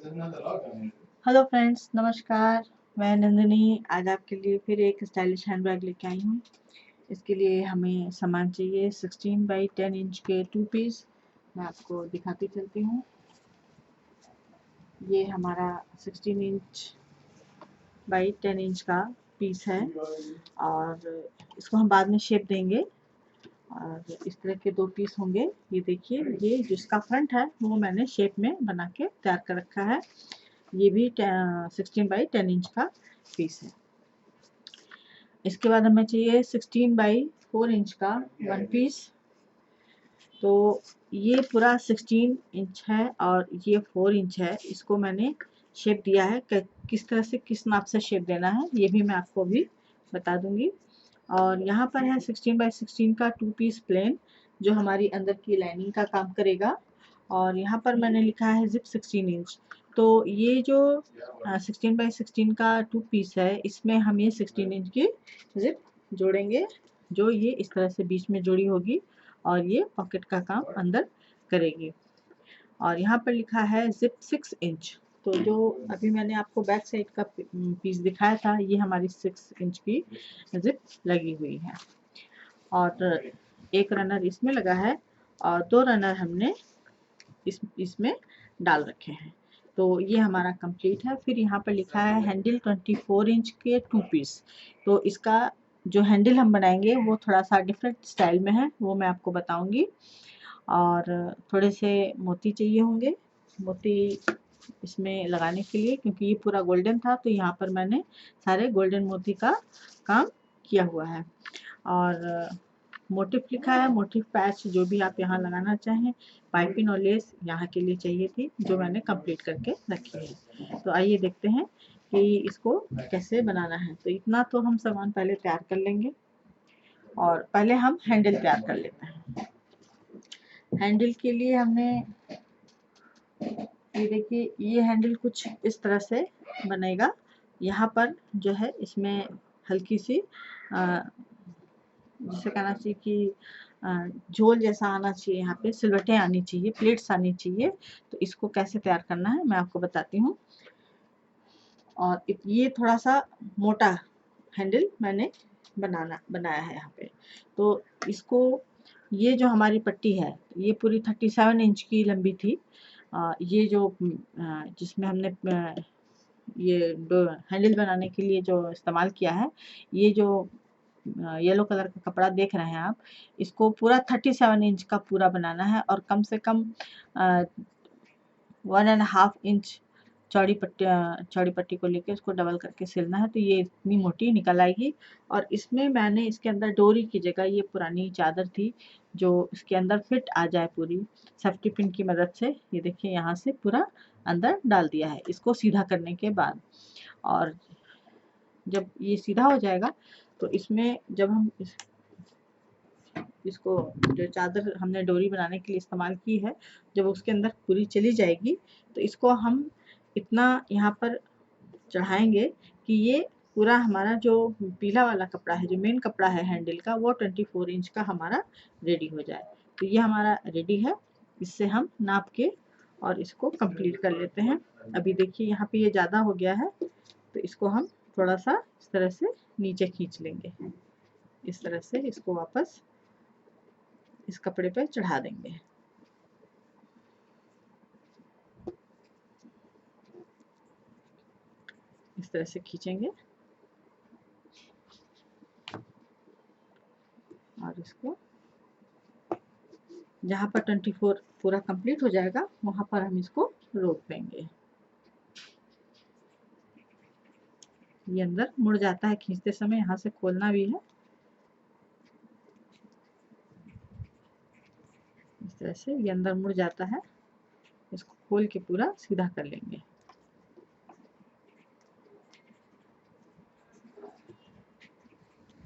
Hello friends, नमस्कार। मैं नंदिनी आज आपके लिए फिर एक स्टाइलिश हैंडबैग लेके आई हूँ। इसके लिए हमें सामान चाहिए 16 बाई 10 इंच के 2 पीस। मैं आपको दिखाती चलती हूँ। ये हमारा 16 इंच बाई 10 इंच का पीस है और इसको हम बाद में शेप देंगे। और इस तरह के 2 पीस होंगे। ये देखिए, ये जिसका फ्रंट है वो मैंने शेप में बना के तैयार कर रखा है। ये भी 16 बाई 10 इंच का पीस है। इसके बाद हमें चाहिए 16 बाई 4 इंच का 1 पीस। तो ये पूरा 16 इंच है और ये 4 इंच है। इसको मैंने शेप दिया है, किस तरह से किस नाप से शेप देना है ये भी मैं आपको अभी बता दूंगी। और यहाँ पर है 16 बाई 16 का 2 पीस प्लेन, जो हमारी अंदर की लाइनिंग का काम करेगा। और यहाँ पर मैंने लिखा है जिप 16 इंच। तो ये जो 16 बाई 16 का 2 पीस है, इसमें हम ये 16 इंच की जिप जोड़ेंगे, जो ये इस तरह से बीच में जुड़ी होगी और ये पॉकेट का काम अंदर करेगी। और यहाँ पर लिखा है जिप 6 इंच। तो जो अभी मैंने आपको बैक साइड का पीस दिखाया था, ये हमारी 6 इंच की जिप लगी हुई है। और एक रनर इसमें लगा है और 2 रनर हमने इसमें डाल रखे हैं। तो ये हमारा कंप्लीट है। फिर यहाँ पर लिखा है हैंडल 24 इंच के 2 पीस। तो इसका जो हैंडल हम बनाएंगे वो थोड़ा सा डिफरेंट स्टाइल में है, वो मैं आपको बताऊंगी। और थोड़े से मोती चाहिए होंगे, मोती इसमें लगाने के लिए, क्योंकि ये पूरा गोल्डन था तो यहाँ पर मैंने सारे गोल्डन मोती का काम किया हुआ है। और मोटिफ लिखा है, मोटिफ पैच जो भी आप यहाँ लगाना चाहें। पाइपिंग और लेस यहाँ के लिए चाहिए थी, जो मैंने कंप्लीट करके रखी है। तो आइए देखते हैं कि इसको कैसे बनाना है। तो इतना तो हम सामान पहले तैयार कर लेंगे और पहले हम हैंडल तैयार कर लेते हैं। हैंडल के लिए हमने ये देखिए, ये हैंडल कुछ इस तरह से बनेगा। यहाँ पर जो है इसमें हल्की सी जिसे कहना चाहिए कि झोल जैसा आना चाहिए, यहाँ पे सिलवटें आनी चाहिए, प्लेट्स आनी चाहिए। तो इसको कैसे तैयार करना है मैं आपको बताती हूँ। और ये थोड़ा सा मोटा हैंडल मैंने बनाया है यहाँ पे। तो इसको, ये जो हमारी पट्टी है ये पूरी 37 इंच की लंबी थी। ये जो जिसमें हमने ये हैंडल बनाने के लिए जो इस्तेमाल किया है, ये जो येलो कलर का कपड़ा देख रहे हैं आप, इसको पूरा 37 इंच का पूरा बनाना है और कम से कम 1.5 इंच चौड़ी पट्टी को लेके उसको डबल करके सिलना है। तो ये इतनी मोटी निकल आएगी। और इसमें मैंने इसके अंदर डोरी की जगह ये पुरानी चादर थी जो इसके अंदर फिट आ जाए पूरी, सेफ्टी पिन की मदद से ये देखिए यहाँ से पूरा अंदर डाल दिया है इसको सीधा करने के बाद। और जब ये सीधा हो जाएगा तो इसमें जब हम इसको जो चादर हमने डोरी बनाने के लिए इस्तेमाल की है, जब उसके अंदर पूरी चली जाएगी तो इसको हम इतना यहाँ पर चढ़ाएंगे कि ये पूरा हमारा जो पीला वाला कपड़ा है, जो मेन कपड़ा है हैंडल का, वो 24 इंच का हमारा रेडी हो जाए। तो ये हमारा रेडी है। इससे हम नाप के और इसको कंप्लीट कर लेते हैं। अभी देखिए यहाँ पे ये ज़्यादा हो गया है, तो इसको हम थोड़ा सा इस तरह से नीचे खींच लेंगे। इस तरह से इसको वापस इस कपड़े पे चढ़ा देंगे। इस तरह से खींचेंगे और इसको जहाँ पर 24 पूरा कंप्लीट हो जाएगा वहाँ पर हम इसको रोक देंगे। ये अंदर मुड़ जाता है खींचते समय, यहाँ से खोलना भी है। इस तरह से ये अंदर मुड़ जाता है, इसको खोल के पूरा सीधा कर लेंगे।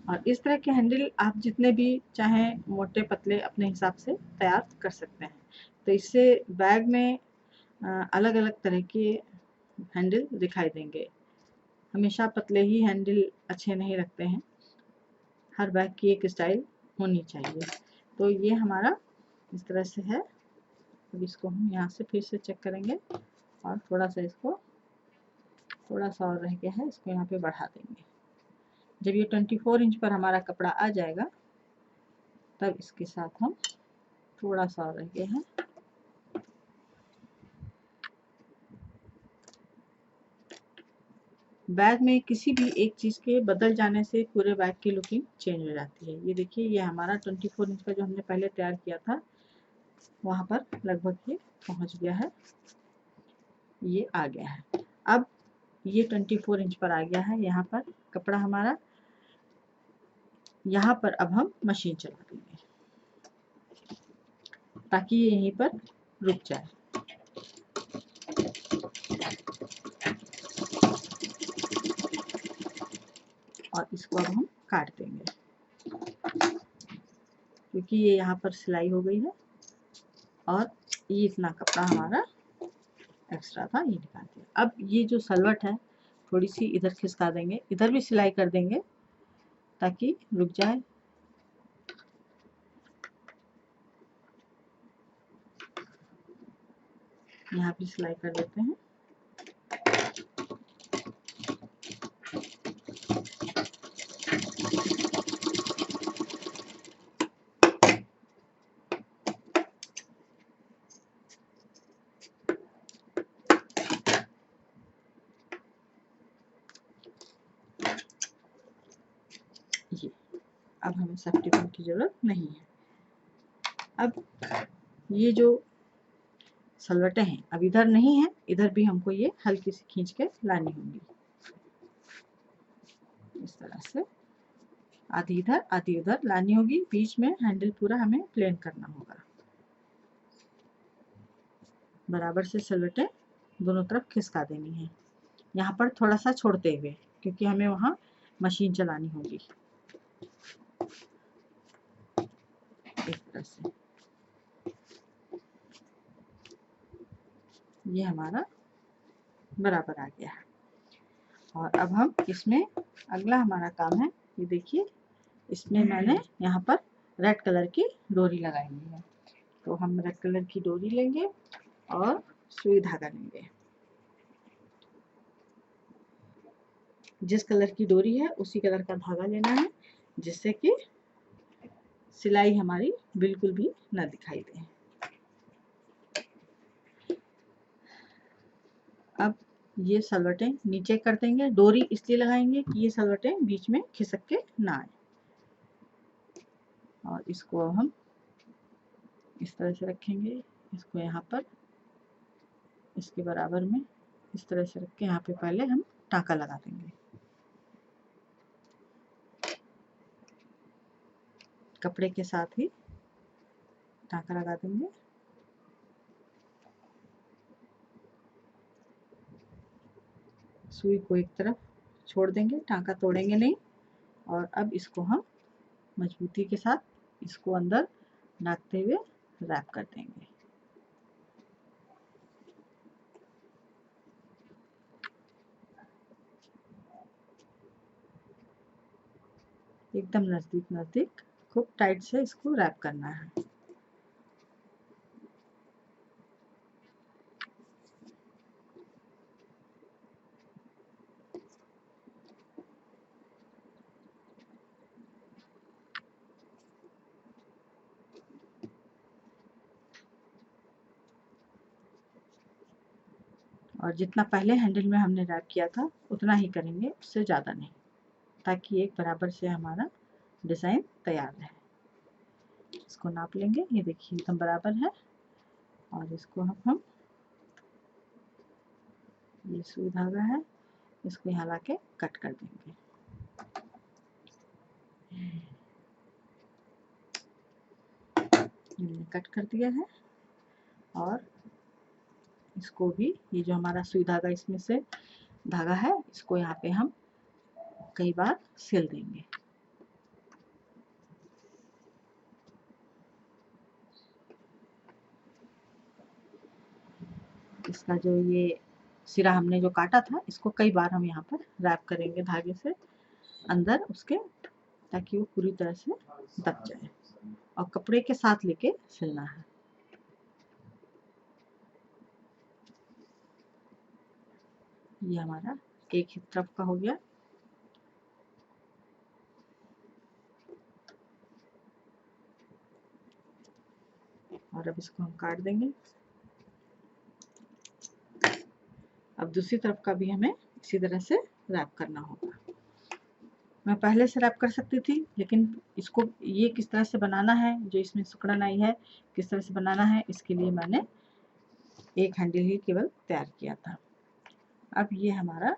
और इस तरह के हैंडल आप जितने भी चाहें मोटे पतले अपने हिसाब से तैयार कर सकते हैं। तो इससे बैग में अलग अलग तरह के हैंडल दिखाई देंगे। हमेशा पतले ही हैंडल अच्छे नहीं लगते हैं, हर बैग की एक स्टाइल होनी चाहिए। तो ये हमारा इस तरह से है। अब इसको हम यहाँ से फिर से चेक करेंगे। और थोड़ा सा इसको, थोड़ा सा और रह गया है, इसको यहाँ पे बढ़ा देंगे। जब ये 24 इंच पर हमारा कपड़ा आ जाएगा तब इसके साथ हम, थोड़ा सा और रह गया है, बैग में किसी भी एक चीज़ के बदल जाने से पूरे बैग की लुकिंग चेंज हो जाती है। ये देखिए, ये हमारा 24 इंच का जो हमने पहले तैयार किया था वहाँ पर लगभग ये पहुँच गया है, ये आ गया है। अब ये 24 इंच पर आ गया है यहाँ पर कपड़ा हमारा। यहाँ पर अब हम मशीन चला देंगे ताकि ये यहीं पर रुक जाए। और इसको अब हम काट देंगे क्योंकि ये यहाँ पर सिलाई हो गई है और ये इतना कपड़ा हमारा एक्स्ट्रा था, ये निकाल दिया। अब ये जो सलवट है थोड़ी सी इधर खिसका देंगे, इधर भी सिलाई कर देंगे ताकि रुक जाए। यहाँ भी सिलाई कर देते हैं। ये अब हमें सेफ्टी पिन की जरूरत नहीं है। अब ये जो सलवटें हैं अब इधर नहीं है, इधर भी हमको ये हल्की सी खींच के लानी होंगी। इस तरह से आधी इधर आधी उधर लानी होगी। बीच में हैंडल पूरा हमें प्लेन करना होगा। बराबर से सलवटें दोनों तरफ खिसका देनी है, यहाँ पर थोड़ा सा छोड़ते हुए, क्योंकि हमें वहाँ मशीन चलानी होगी। इस तरह से ये हमारा बराबर आ गया है। और अब हम इसमें अगला हमारा काम है, ये देखिए इसमें मैंने यहाँ पर रेड कलर की डोरी लगाई हुई है। तो हम रेड कलर की डोरी लेंगे और सुई धागा लेंगे। जिस कलर की डोरी है उसी कलर का धागा लेना है, जिससे कि सिलाई हमारी बिल्कुल भी ना दिखाई दे। अब ये सलवटें नीचे कर देंगे। डोरी इसलिए लगाएंगे कि ये सलवटें बीच में खिसक के ना आए। और इसको अब हम इस तरह से रखेंगे, इसको यहाँ पर इसके बराबर में इस तरह से रख के यहाँ पे पहले हम टाँका लगा देंगे। कपड़े के साथ ही टाँका लगा देंगे। सुई को एक तरफ छोड़ देंगे, टाँका तोड़ेंगे नहीं। और अब इसको हम मजबूती के साथ इसको अंदर डालते हुए रैप कर देंगे। एकदम नज़दीक नज़दीक खूब टाइट से इसको रैप करना है। और जितना पहले हैंडल में हमने रैप किया था उतना ही करेंगे, उससे ज़्यादा नहीं, ताकि एक बराबर से हमारा डिज़ाइन तैयार रहे। इसको नाप लेंगे, ये देखिए एकदम बराबर है। और इसको हम ये सुई धागा है, इसको यहाँ लाके कट कर देंगे। हमने कट कर दिया है। और इसको भी, ये जो हमारा सुई धागा इसमें से धागा है, इसको यहाँ पे हम कई बार सिल देंगे। इसका जो ये सिरा हमने जो काटा था, इसको कई बार हम यहाँ पर रैप करेंगे धागे से अंदर उसके, ताकि वो पूरी तरह से दब जाए। और कपड़े के साथ लेके सिलना है। ये हमारा एक ही तरफ का हो गया। और अब इसको हम काट देंगे। अब दूसरी तरफ का भी हमें इसी तरह से रैप करना होगा। मैं पहले से रैप कर सकती थी, लेकिन इसको ये किस तरह से बनाना है, जो इसमें सिकुड़न आई है किस तरह से बनाना है, इसके लिए मैंने एक हैंडल ही केवल तैयार किया था। अब ये हमारा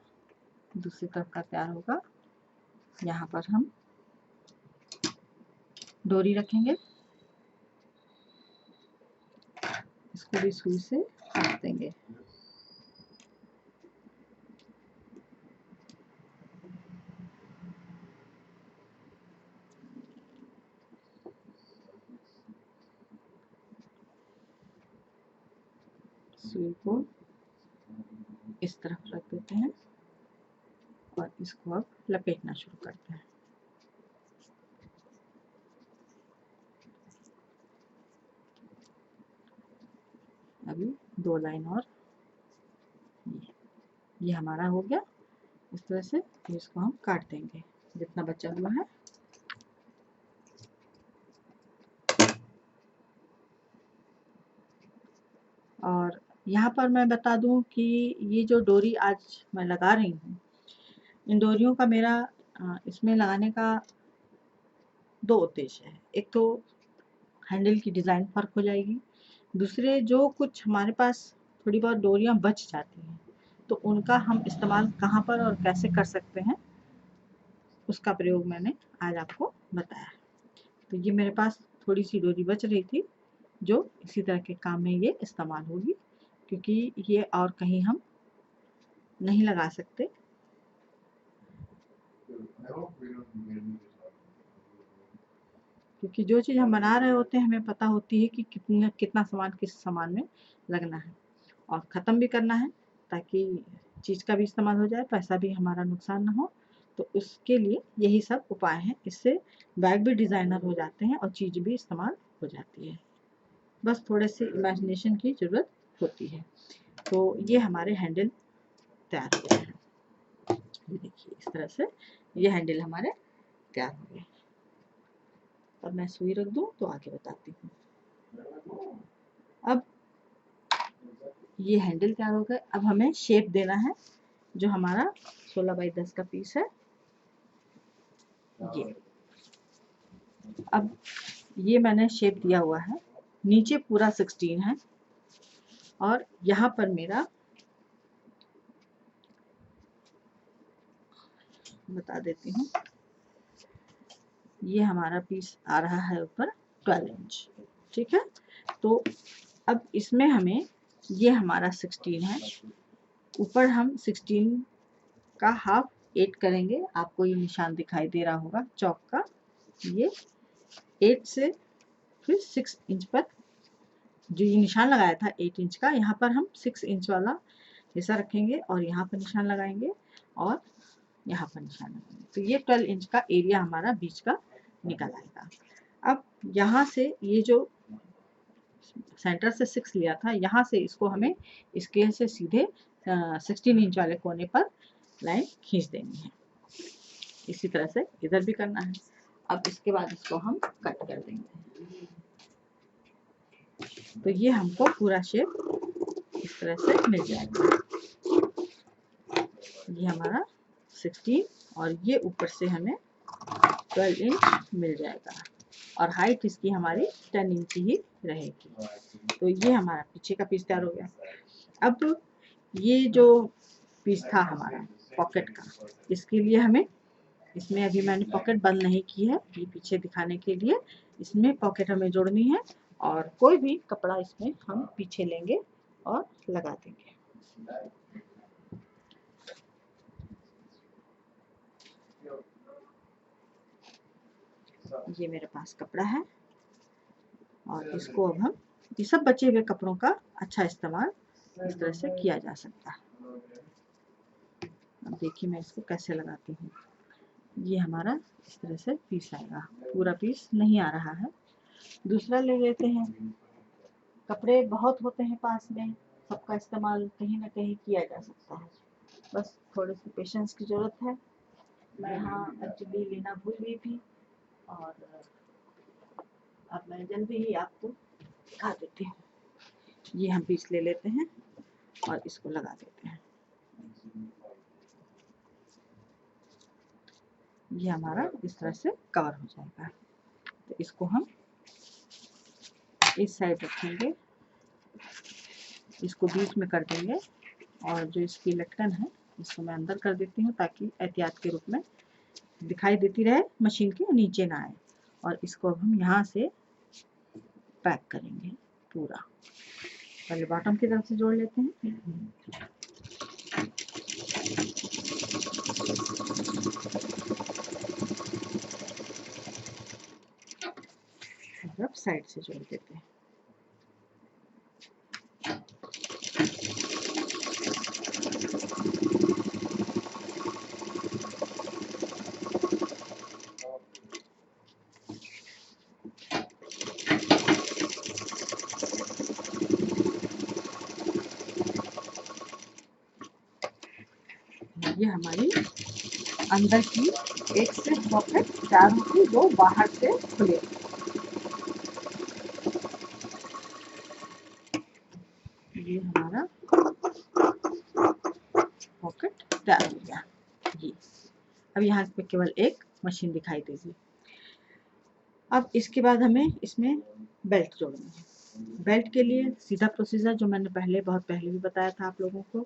दूसरी तरफ का तैयार होगा। यहाँ पर हम डोरी रखेंगे, इसको भी सुई से काट देंगे। सुई को इस तरफ रख देते हैं और इसको अब लपेटना शुरू करते हैं। अभी 2 लाइन और, ये हमारा हो गया। इस तरह से फिर इसको हम काट देंगे जितना बचा हुआ है। और यहाँ पर मैं बता दूं कि ये जो डोरी आज मैं लगा रही हूँ, इन डोरियों का मेरा इसमें लगाने का 2 उद्देश्य है। एक तो हैंडल की डिज़ाइन फ़र्क हो जाएगी, दूसरे जो कुछ हमारे पास थोड़ी बहुत डोरियाँ बच जाती हैं तो उनका हम इस्तेमाल कहाँ पर और कैसे कर सकते हैं, उसका प्रयोग मैंने आज आपको बताया। तो ये मेरे पास थोड़ी सी डोरी बच रही थी जो इसी तरह के काम में ये इस्तेमाल होगी, क्योंकि ये और कहीं हम नहीं लगा सकते। क्योंकि जो चीज़ हम बना रहे होते हैं हमें पता होती है कि कितना सामान किस सामान में लगना है और ख़त्म भी करना है, ताकि चीज़ का भी इस्तेमाल हो जाए, पैसा भी हमारा नुकसान ना हो। तो उसके लिए यही सब उपाय हैं। इससे बैग भी डिज़ाइनर हो जाते हैं और चीज़ भी इस्तेमाल हो जाती है। बस थोड़े से इमेजिनेशन की ज़रूरत होती है। तो ये हमारे हैंडल तैयार हो गए हैं। ये देखिए इस तरह से ये हैंडल हमारे तैयार हो गए। अब मैं सुई रख दूँ तो आगे बताती हूँ। अब ये हैंडल तैयार हो गए। अब हमें शेप देना है। जो हमारा 16 बाई 10 का पीस है, ये अब ये मैंने शेप दिया हुआ है। नीचे पूरा 16 है और यहाँ पर मेरा बता देती हूँ, ये हमारा पीस आ रहा है ऊपर 12 इंच। ठीक है, तो अब इसमें हमें, ये हमारा 16 है, ऊपर हम 16 का हाफ 8 करेंगे। आपको ये निशान दिखाई दे रहा होगा चौक का। ये 8 से फिर 6 इंच पर जो ये निशान लगाया था 8 इंच का, यहाँ पर हम 6 इंच वाला हिस्सा रखेंगे और यहाँ पर निशान लगाएंगे और यहाँ पर निशान लगाएंगे। तो ये 12 इंच का एरिया हमारा बीच का निकल आएगा। अब यहाँ से ये जो सेंटर से 6 लिया था, यहाँ से इसको हमें स्केल से सीधे 16 इंच वाले कोने पर लाइन खींच देनी है। इसी तरह से इधर भी करना है। अब इसके बाद इसको हम कट कर देंगे। तो ये हमको पूरा शेप इस तरह से मिल जाएगा। ये हमारा 16 और ये ऊपर से हमें 12 इंच मिल जाएगा और हाइट इसकी हमारी 10 इंच ही रहेगी। तो ये हमारा पीछे का पीस तैयार हो गया। अब ये जो पीस था हमारा पॉकेट का, इसके लिए हमें, इसमें अभी मैंने पॉकेट बंद नहीं की है, ये पीछे दिखाने के लिए इसमें पॉकेट हमें जोड़नी है और कोई भी कपड़ा इसमें हम पीछे लेंगे और लगा देंगे। ये मेरे पास कपड़ा है और इसको अब हम, ये सब बचे हुए कपड़ों का अच्छा इस्तेमाल इस तरह से किया जा सकता है। अब देखिए मैं इसको कैसे लगाती हूँ। ये हमारा इस तरह से पीस आएगा, पूरा पीस नहीं आ रहा है। दूसरा ले लेते हैं। कपड़े बहुत होते हैं पास में, सबका इस्तेमाल कहीं ना कहीं किया जा सकता है। बस थोड़े से पेशेंस की ज़रूरत है। मैं यहाँ एक्चुअली लेना भूल गई थी और अब मैं जल्दी ही आपको दिखा देती हूँ। ये हम पीस ले लेते हैं और इसको लगा देते हैं। ये हमारा इस तरह से कवर हो जाएगा। तो इसको हम इस साइड रखेंगे, इसको बीच में कर देंगे और जो इसकी लटकन है इसको मैं अंदर कर देती हूँ ताकि एहतियात के रूप में दिखाई देती रहे, मशीन के नीचे ना आए। और इसको अब हम यहाँ से पैक करेंगे पूरा। पहले बॉटम की तरफ से जोड़ लेते हैं। और अब साइड से जोड़ देते हैं। ये हमारी अंदर की एक से पॉकेट तैयार होगी जो बाहर से खुले। ये हमारा पॉकेट तैयार हो गया। ये अब यहाँ पे केवल एक मशीन दिखाई देगी। अब इसके बाद हमें इसमें बेल्ट जोड़नी है। बेल्ट के लिए सीधा प्रोसीजर जो मैंने बहुत पहले भी बताया था आप लोगों को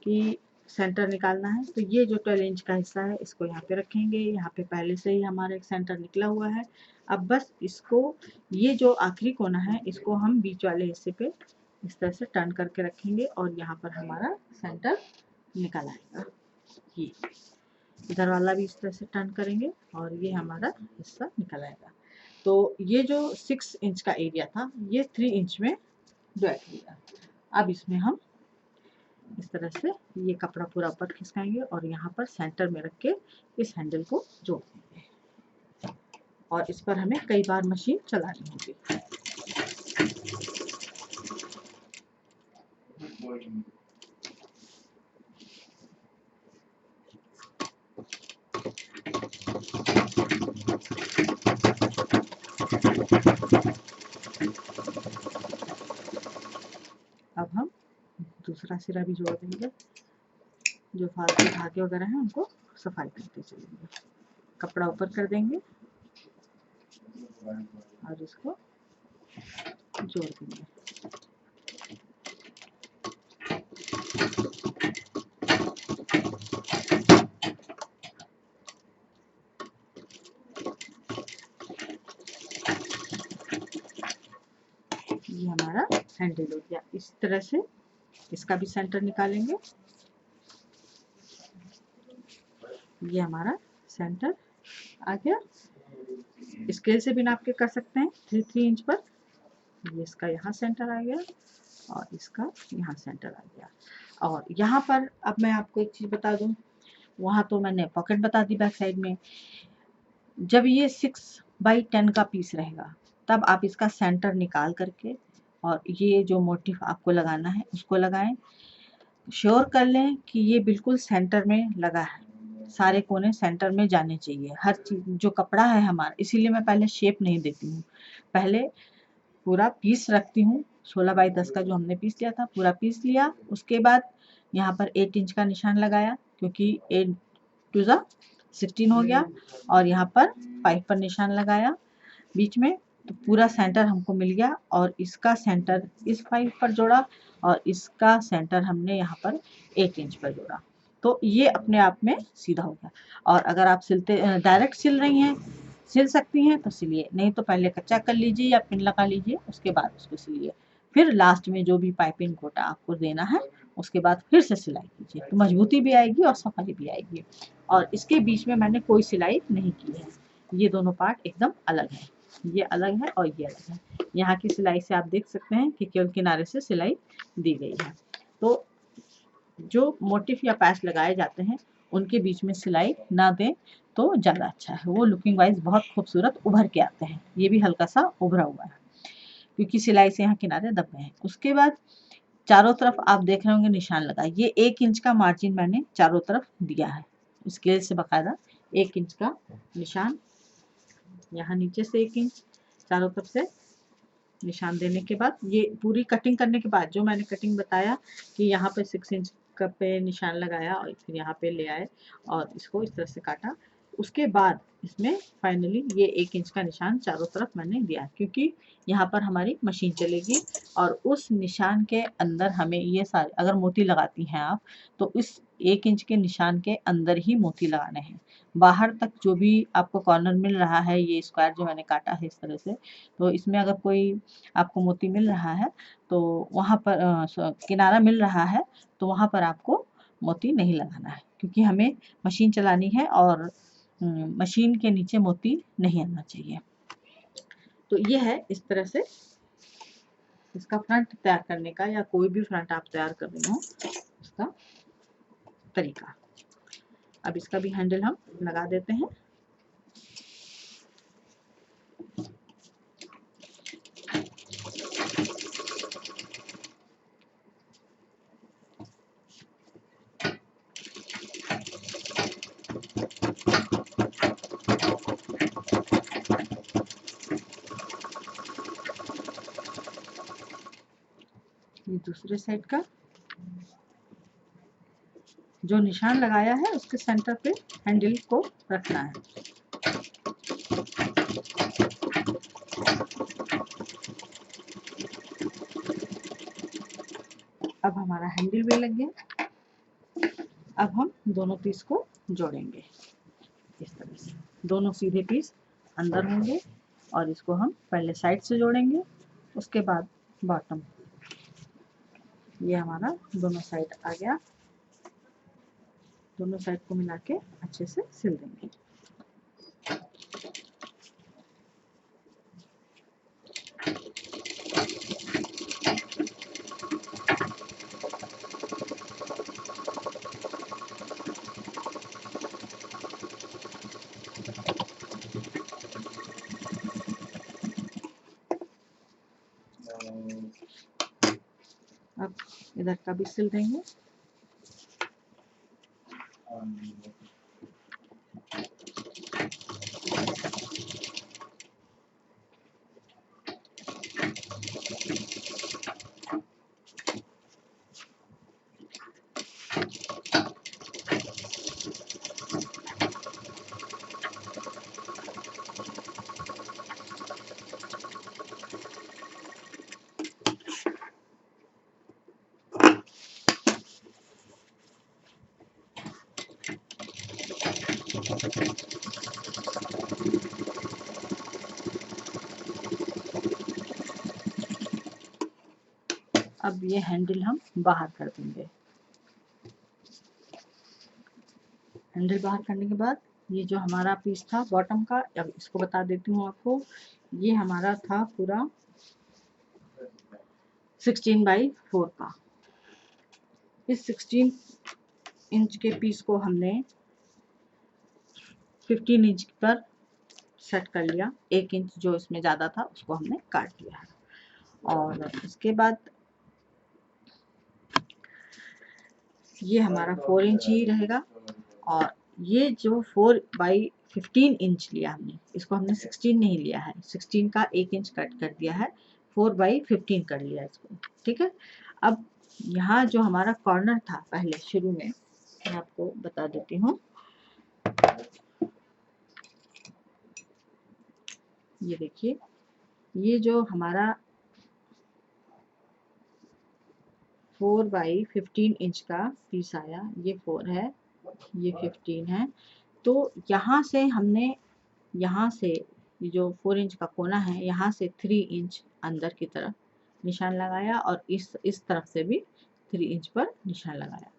कि सेंटर निकालना है। तो ये जो 12 इंच का हिस्सा है इसको यहाँ पे रखेंगे। यहाँ पे पहले से ही हमारा एक सेंटर निकला हुआ है। अब बस इसको, ये जो आखिरी कोना है इसको हम बीच वाले हिस्से पे इस तरह से टर्न करके रखेंगे और यहाँ पर हमारा सेंटर निकल आएगा। ये इधर वाला भी इस तरह से टर्न करेंगे और ये हमारा हिस्सा निकल आएगा। तो ये जो 6 इंच का एरिया था ये 3 इंच में डिवाइड होगा। अब इसमें हम इस तरह से ये कपड़ा पूरा ऊपर खिसकाएंगे और यहाँ पर सेंटर में रख के इस हैंडल को जोड़ देंगे और इस पर हमें कई बार मशीन चलानी होगी। अब हम दूसरा सिरा भी जोड़ देंगे। जो फालतू धागे वगैरह हैं उनको सफाई करते चलेंगे। कपड़ा ऊपर कर देंगे और इसको जोड़ देंगे। ये हमारा हैंडल हो गया। इस तरह से इसका भी सेंटर निकालेंगे। ये हमारा सेंटर आ गया। स्केल से भी नाप के कर सकते हैं 3 इंच पर। ये इसका यहाँ सेंटर आ गया और इसका यहाँ सेंटर आ गया। और यहाँ पर अब मैं आपको एक चीज़ बता दूँ, वहाँ तो मैंने पॉकेट बता दी बैक साइड में। जब ये 6x10 का पीस रहेगा तब आप इसका सेंटर निकाल करके और ये जो मोटिफ आपको लगाना है उसको लगाएं। श्योर कर लें कि ये बिल्कुल सेंटर में लगा है, सारे कोने सेंटर में जाने चाहिए हर चीज़। जो कपड़ा है हमारा, इसीलिए मैं पहले शेप नहीं देती हूँ, पहले पूरा पीस रखती हूँ। 16x10 का जो हमने पीस लिया था पूरा पीस लिया। उसके बाद यहाँ पर 8 इंच का निशान लगाया क्योंकि 8 2 16 हो गया और यहाँ पर 5 पर निशान लगाया बीच में। तो पूरा सेंटर हमको मिल गया और इसका सेंटर इस 5 पर जोड़ा और इसका सेंटर हमने यहाँ पर 8 इंच पर जोड़ा। तो ये अपने आप में सीधा हो गया। और अगर आप डायरेक्ट सिल रही हैं, सिल सकती हैं तो सिलिए, नहीं तो पहले कच्चा कर लीजिए या पिन लगा लीजिए, उसके बाद उसको सिलिए। फिर लास्ट में जो भी पाइपिंग कोटा आपको देना है उसके बाद फिर से सिलाई कीजिए, तो मजबूती भी आएगी और सफाई भी आएगी। और इसके बीच में मैंने कोई सिलाई नहीं की है। ये दोनों पार्ट एकदम अलग है, ये अलग है और ये अलग है। यहाँ की सिलाई से आप देख सकते हैं कि केवल किनारे से सिलाई दी गई है। तो जो मोटिफ या पैच लगाए जाते हैं उनके बीच में सिलाई ना दें तो ज़्यादा अच्छा है। वो लुकिंग वाइज बहुत खूबसूरत उभर के आते हैं। ये भी हल्का सा उभरा हुआ है क्योंकि सिलाई से यहाँ किनारे दब गए हैं। उसके बाद चारों तरफ आप देख रहे होंगे निशान लगा, ये 1 इंच का मार्जिन मैंने चारों तरफ दिया है स्केल से बकायदा। 1 इंच का निशान यहाँ नीचे से 1 इंच चारों तरफ से निशान देने के बाद, ये पूरी कटिंग करने के बाद जो मैंने कटिंग बताया कि यहाँ पे 6 इंच का पे निशान लगाया और फिर यहाँ पे ले आए और इसको इस तरह से काटा, उसके बाद इसमें फाइनली ये 1 इंच का निशान चारों तरफ मैंने दिया, क्योंकि यहाँ पर हमारी मशीन चलेगी और उस निशान के अंदर हमें ये सारे, अगर मोती लगाती हैं आप तो इस 1 इंच के निशान के अंदर ही मोती लगाने हैं। बाहर तक जो भी आपको कॉर्नर मिल रहा है, ये स्क्वायर जो मैंने काटा है इस तरह से, तो इसमें अगर कोई आपको मोती मिल रहा है तो वहाँ पर किनारा मिल रहा है तो वहाँ पर आपको मोती नहीं लगाना है, क्योंकि हमें मशीन चलानी है और मशीन के नीचे मोती नहीं आना चाहिए। तो ये है इस तरह से इसका फ्रंट तैयार करने का, या कोई भी फ्रंट आप तैयार कर रहे हो उसका तरीका। अब इसका भी हैंडल हम लगा देते हैं। ये दूसरे साइड का जो निशान लगाया है उसके सेंटर पे हैंडल को रखना है। अब हमारा हैंडल भी लग गया। अब हम दोनों पीस को जोड़ेंगे इस तरह से, दोनों सीधे पीस अंदर होंगे और इसको हम पहले साइड से जोड़ेंगे, उसके बाद बॉटम। ये हमारा दोनों साइड आ गया, दोनों साइड को मिला के अच्छे से सिल देंगे। अब इधर का भी सिल देंगे। अब ये हैंडल हम बाहर कर देंगे। हैंडल बाहर करने के बाद ये जो हमारा पीस था बॉटम का, अब इसको बता देती हूँ आपको। ये हमारा था पूरा 16x4 का। इस 16 इंच के पीस को हमने 15 इंच पर सेट कर लिया। 1 इंच जो इसमें ज़्यादा था उसको हमने काट दिया है। और इसके बाद ये हमारा 4 इंच ही रहेगा, और ये जो 4x15 इंच लिया हमने, इसको हमने 16 नहीं लिया है, 16 का 1 इंच कट कर दिया है, 4x15 कर लिया इसको। ठीक है। अब यहाँ जो हमारा कॉर्नर था पहले शुरू में, मैं आपको बता देती हूँ। ये देखिए, ये जो हमारा 4x15 इंच का पीस आया, ये 4 है, ये 15 है। तो यहाँ से हमने, यहाँ से ये जो 4 इंच का कोना है, यहाँ से 3 इंच अंदर की तरफ निशान लगाया और इस तरफ से भी 3 इंच पर निशान लगाया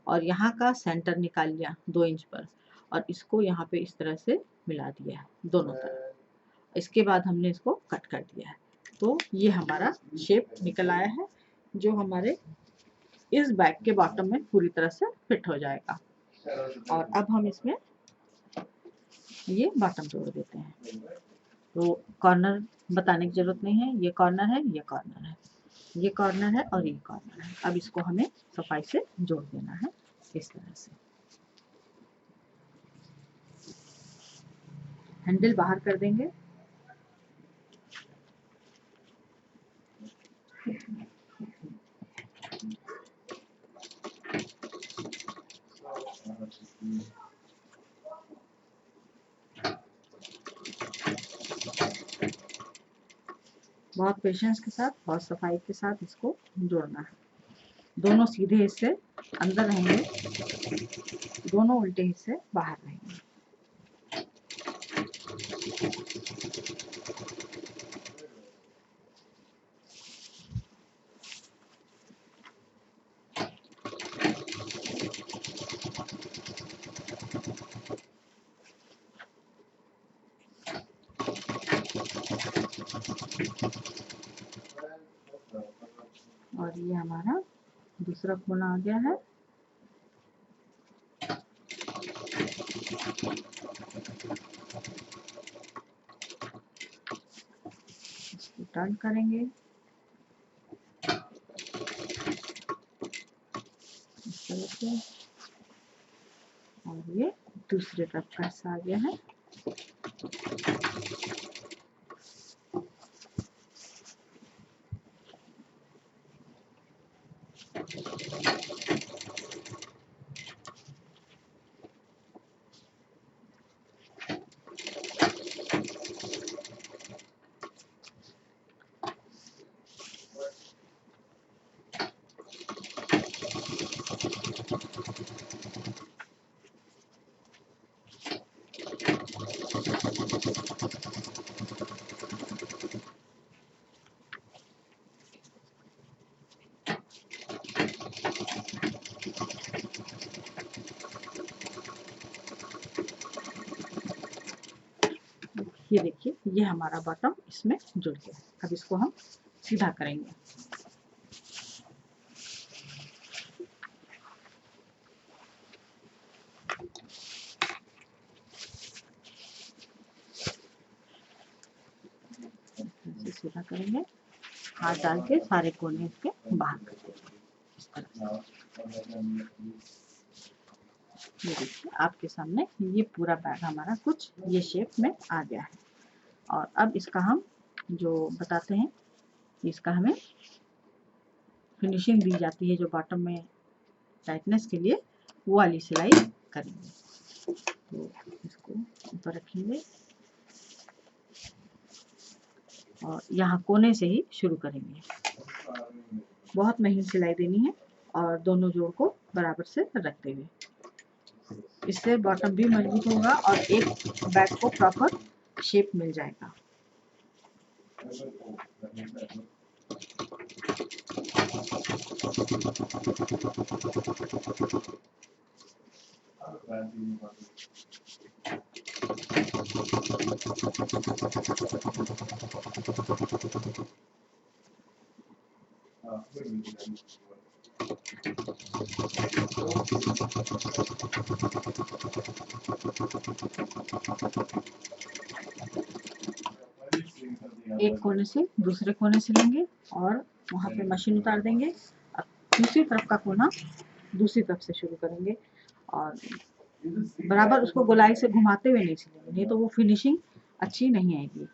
और यहाँ का सेंटर निकाल लिया 2 इंच पर, और इसको यहाँ पे इस तरह से मिला दिया है दोनों तरफ। इसके बाद हमने इसको कट कर दिया है। तो ये हमारा शेप निकल आया है, जो हमारे इस बैग के बॉटम में पूरी तरह से फिट हो जाएगा। और अब हम इसमें ये बॉटम जोड़ देते हैं। तो कॉर्नर बताने की जरूरत नहीं है, ये कॉर्नर है, ये कॉर्नर है। ये कॉर्नर है और ये कॉर्नर है। अब इसको हमें सफाई से जोड़ देना है इस तरह से। हैंडल बाहर कर देंगे। बहुत पेशेंस के साथ, बहुत सफाई के साथ इसको जोड़ना है। दोनों सीधे हिस्से अंदर रहेंगे, दोनों उल्टे हिस्से बाहर रहेंगे। और ये हमारा दूसरा कोना आ गया है। इसको टर्न करेंगे इस तरह से, और ये दूसरे तरफ का हिस्सा आ गया है। ये देखिए, ये हमारा बॉटम इसमें जुड़ गया। अब इसको हम सीधा करेंगे। सीधा करेंगे, हाथ डाल के सारे कोने इसके बाहर कर देंगे इस तरह से। ये देखिए आपके सामने ये पूरा बैग हमारा कुछ ये शेप में आ गया है। और अब इसका हम जो बताते हैं, इसका हमें फिनिशिंग दी जाती है जो बॉटम में टाइटनेस के लिए, वो वाली सिलाई करेंगे। तो इसको ऊपर रखेंगे और यहाँ कोने से ही शुरू करेंगे। बहुत महीन सिलाई देनी है और दोनों जोड़ को बराबर से रखते हुए। इससे बॉटम भी मजबूत होगा और एक बैग को प्रॉपर शेप मिल जाएगा। एक कोने से दूसरे कोने से लेंगे और वहाँ पे मशीन उतार देंगे। अब दूसरी तरफ का कोना दूसरी तरफ से शुरू करेंगे और बराबर उसको गोलाई से घुमाते हुए नहीं सिलेंगे, नहीं तो वो फिनिशिंग अच्छी नहीं आएगी।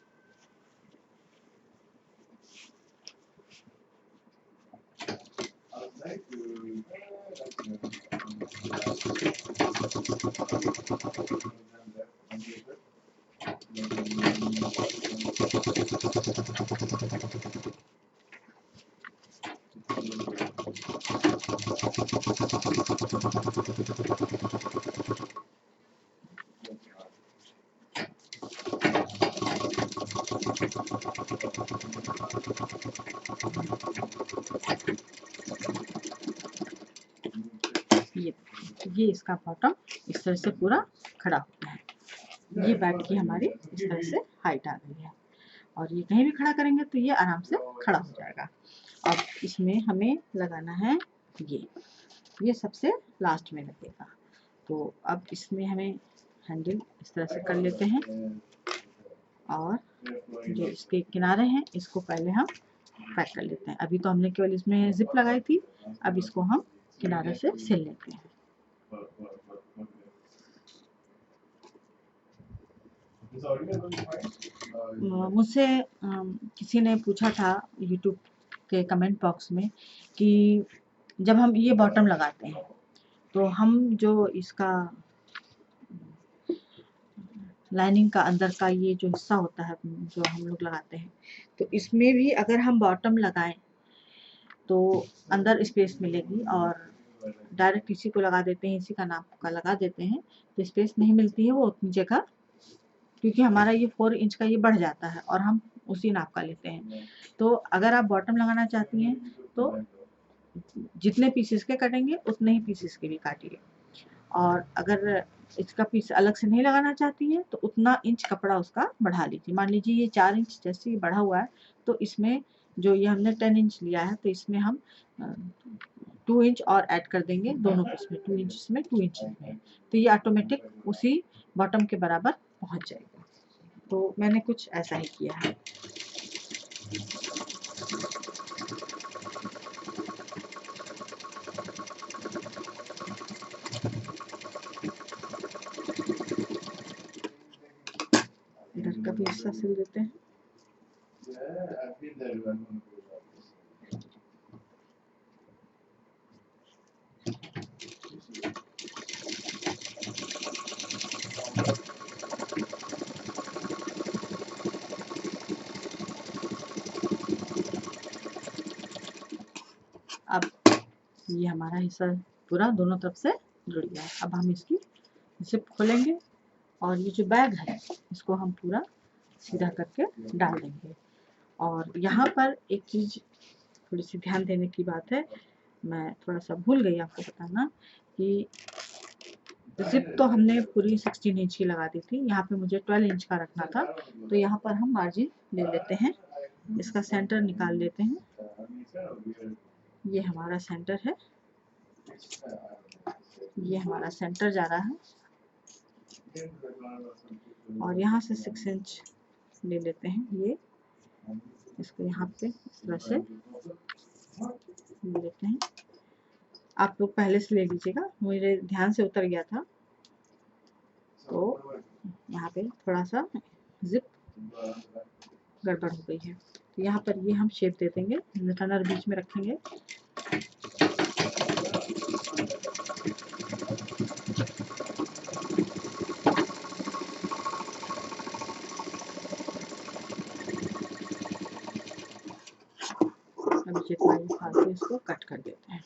ये इसका बॉटम इस तरह से पूरा खड़ा होता है। ये बैग की हमारी इस तरह से हाइट आ गई है और ये कहीं भी खड़ा करेंगे तो ये आराम से खड़ा हो जाएगा। अब इसमें हमें लगाना है ये सबसे लास्ट में लगेगा। तो अब इसमें हमें हैंडल इस तरह से कर लेते हैं और जो इसके किनारे हैं इसको पहले हम पैक कर लेते हैं। अभी तो हमने केवल इसमें जिप लगाई थी, अब इसको हम किनारे से सिल लेते हैं। मुझसे किसी ने पूछा था यूट्यूब के कमेंट बॉक्स में कि जब हम ये बॉटम लगाते हैं तो हम जो इसका लाइनिंग का अंदर का ये जो हिस्सा होता है जो हम लोग लगाते हैं, तो इसमें भी अगर हम बॉटम लगाएं तो अंदर स्पेस मिलेगी, और डायरेक्ट इसी को लगा देते हैं, इसी का नाप का लगा देते हैं तो स्पेस नहीं मिलती है वो उतनी जगह, क्योंकि हमारा ये 4 इंच का ये बढ़ जाता है और हम उसी नाप का लेते हैं। तो अगर आप बॉटम लगाना चाहती हैं तो जितने पीसेस के कटेंगे उतने ही पीसेस के भी काटिए, और अगर इसका पीस अलग से नहीं लगाना चाहती हैं तो उतना इंच कपड़ा उसका बढ़ा लीजिए। मान लीजिए ये 4 इंच जैसे बढ़ा हुआ है, तो इसमें जो ये हमने 10 इंच लिया है तो इसमें हम 2 इंच और ऐड कर देंगे दोनों पीस में, 2 इंच में 2 इंच में, तो ये ऑटोमेटिक उसी बॉटम के बराबर पहुंच जाएगा। तो मैंने कुछ ऐसा ही किया है। इधर का भी हिस्सा सिल देते हैं। अब ये हमारा हिस्सा पूरा दोनों तरफ से जुड़ गया है। अब हम इसकी जिप खोलेंगे और ये जो बैग है इसको हम पूरा सीधा करके डाल देंगे। और यहाँ पर एक चीज़ थोड़ी सी ध्यान देने की बात है, मैं थोड़ा सा भूल गई आपको बताना कि जिप तो हमने पूरी 16 इंच की लगा दी थी, यहाँ पे मुझे 12 इंच का रखना था, तो यहाँ पर हम मार्जिन ले लेते हैं, इसका सेंटर निकाल लेते हैं। ये हमारा सेंटर है, ये हमारा सेंटर जा रहा है, और यहाँ से 6 इंच ले लेते हैं, ये इसको यहाँ पे इस तरह से ले लेते हैं। आप लोग पहले से ले लीजिएगा, मुझे ध्यान से उतर गया था, तो यहाँ पे थोड़ा सा जिप गड़बड़ हो गई है, तो यहाँ पर ये हम शेप दे देंगे, रनर बीच में रखेंगे। अब जितना ये फालतू इसको कट कर देते हैं।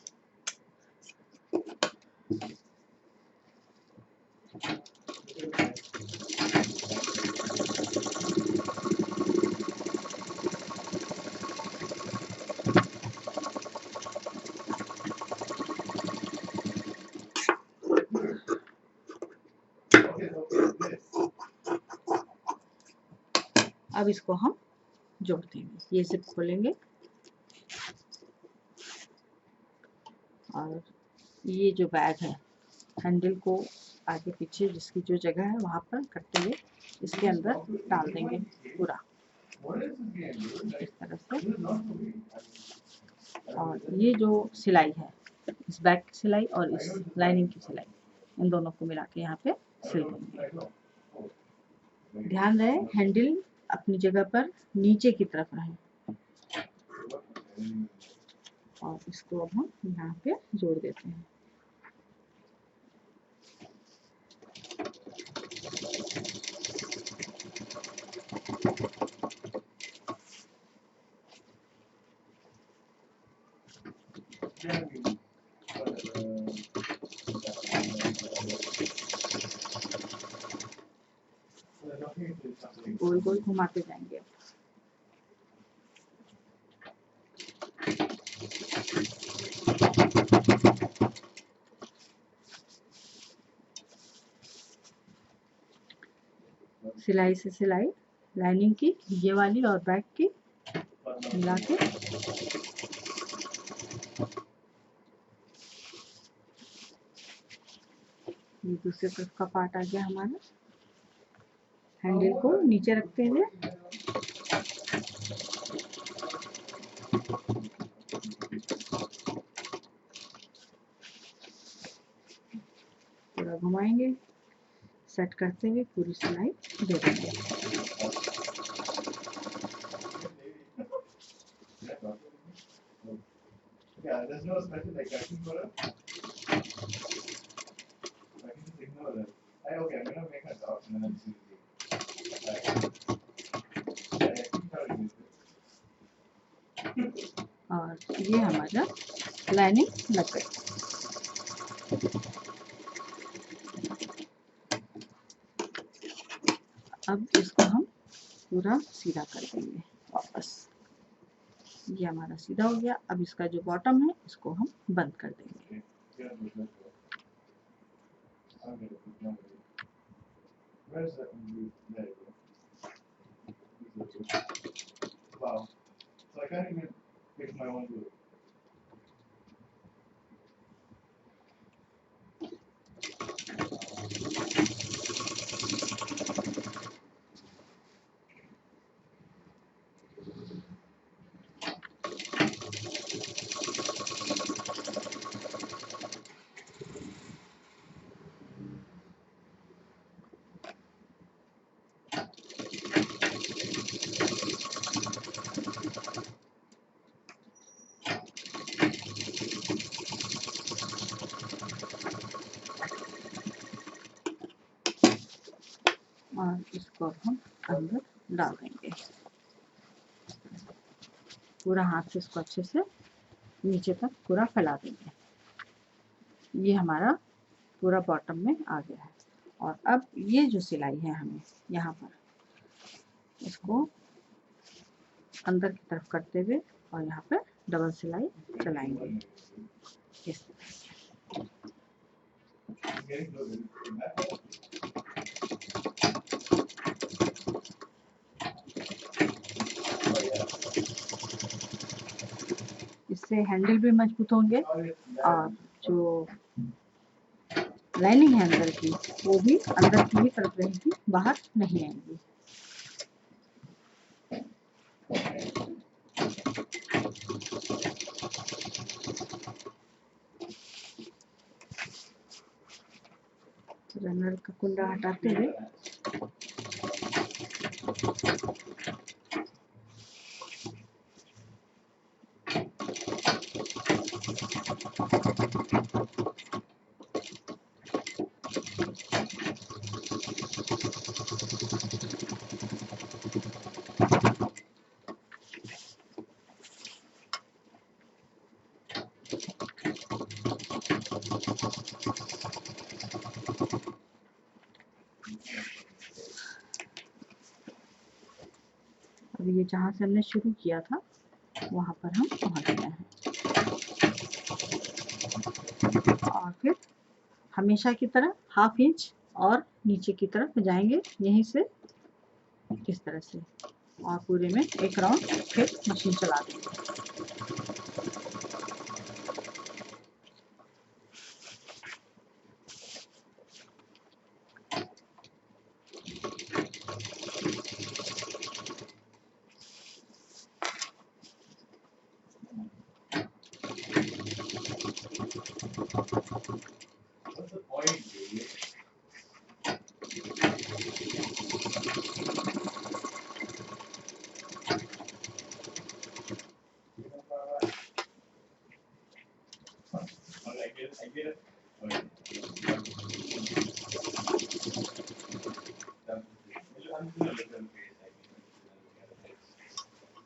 अब इसको हम जोड़ देंगे, ये जिप खोलेंगे और ये जो बैग है हैंडल को आगे पीछे जिसकी जो जगह है वहाँ पर करते हुए इसके अंदर डाल देंगे पूरा इस तरह से। और ये जो सिलाई है, इस बैग की सिलाई और इस लाइनिंग की सिलाई, इन दोनों को मिला के यहाँ पे सिल देंगे। ध्यान रहे हैंडल अपनी जगह पर नीचे की तरफ रहे, और इसको अब हम यहाँ पे जोड़ देते हैं। गोल गोल घुमाते जाएंगे। सिलाई से सिलाई, लाइनिंग की ये वाली और बैक की मिला के ये दूसरे तरफ का पार्ट आ गया हमारा। हैंडल को नीचे रखते हुए पूरा घुमाएंगे, सेट करते हुए पूरी सिलाई दे देंगे। और ये हमारा लाइनिंग लग गई। अब इसको हम पूरा सीधा कर देंगे वापस। ये हमारा सीधा हो गया। अब इसका जो बॉटम है इसको हम बंद कर देंगे। और इसको हम अंदर डाल देंगे। पूरा हाथ से इसको अच्छे से नीचे तक पूरा फैला देंगे। ये हमारा पूरा बॉटम में आ गया है। और अब ये जो सिलाई है हमें यहाँ पर इसको अंदर की तरफ करते हुए और यहाँ पे डबल सिलाई चलाएंगे इस तरह से। इससे हैंडल भी मजबूत होंगे और जो लाइनिंग है अंदर की वो भी अंदर की ही तरफ रहेगी, बाहर नहीं आएगी। रनर का कुंडा हटाते हुए अब ये जहाँ से हमने शुरू किया था वहाँ पर हम पहुँच गए हैं। और फिर हमेशा की तरह 1/2 इंच और नीचे की तरफ जाएंगे यहीं से इस तरह से, और पूरे में एक राउंड फिर मशीन चला देंगे।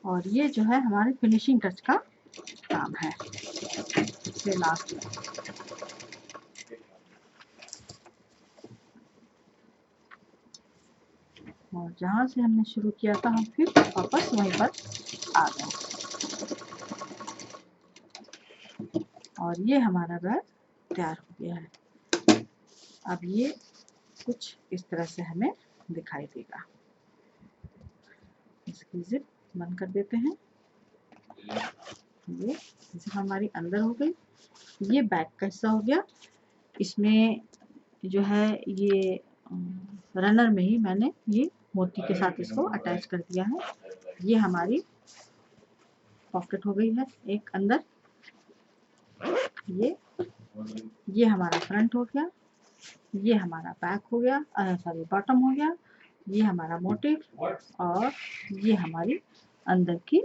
और ये जो है हमारे फिनिशिंग टच का काम है सबसे लास्ट में। और जहाँ से हमने शुरू किया था हम फिर वापस वहीं पर आ गए। और ये हमारा बैग तैयार हो गया है। अब ये कुछ इस तरह से हमें दिखाई देगा। इसकी जिप बंद कर देते हैं। ये जिप हमारी अंदर हो गई। ये बैक का हिस्सा हो गया। इसमें जो है ये रनर में ही मैंने ये मोती के साथ इसको अटैच कर दिया है। ये हमारी पॉकेट हो गई है एक अंदर। ये हमारा फ्रंट हो गया। ये हमारा बैक हो गया, सॉरी बॉटम हो गया, ये हमारा मोटिव और ये हमारी अंदर की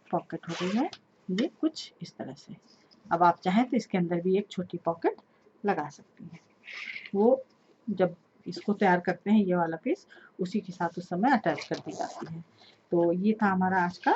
पॉकेट हो गई है, ये कुछ इस तरह से। अब आप चाहें तो इसके अंदर भी एक छोटी पॉकेट लगा सकती हैं। वो जब इसको तैयार करते हैं ये वाला पीस, उसी के साथ उस समय अटैच कर दी जाती है। तो ये था हमारा आज का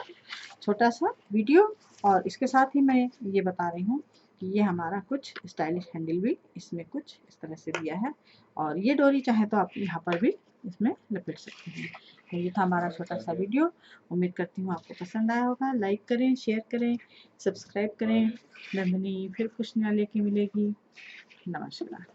छोटा सा वीडियो, और इसके साथ ही मैं ये बता रही हूँ कि ये हमारा कुछ स्टाइलिश हैंडल भी इसमें कुछ इस तरह से दिया है, और ये डोरी चाहे तो आप यहाँ पर भी इसमें लपेट सकते हैं। तो ये था हमारा छोटा सा वीडियो। उम्मीद करती हूँ आपको पसंद आया होगा। लाइक करें, शेयर करें, सब्सक्राइब करें। नंदनी फिर कुछ नया लेके मिलेगी। नमस्कार।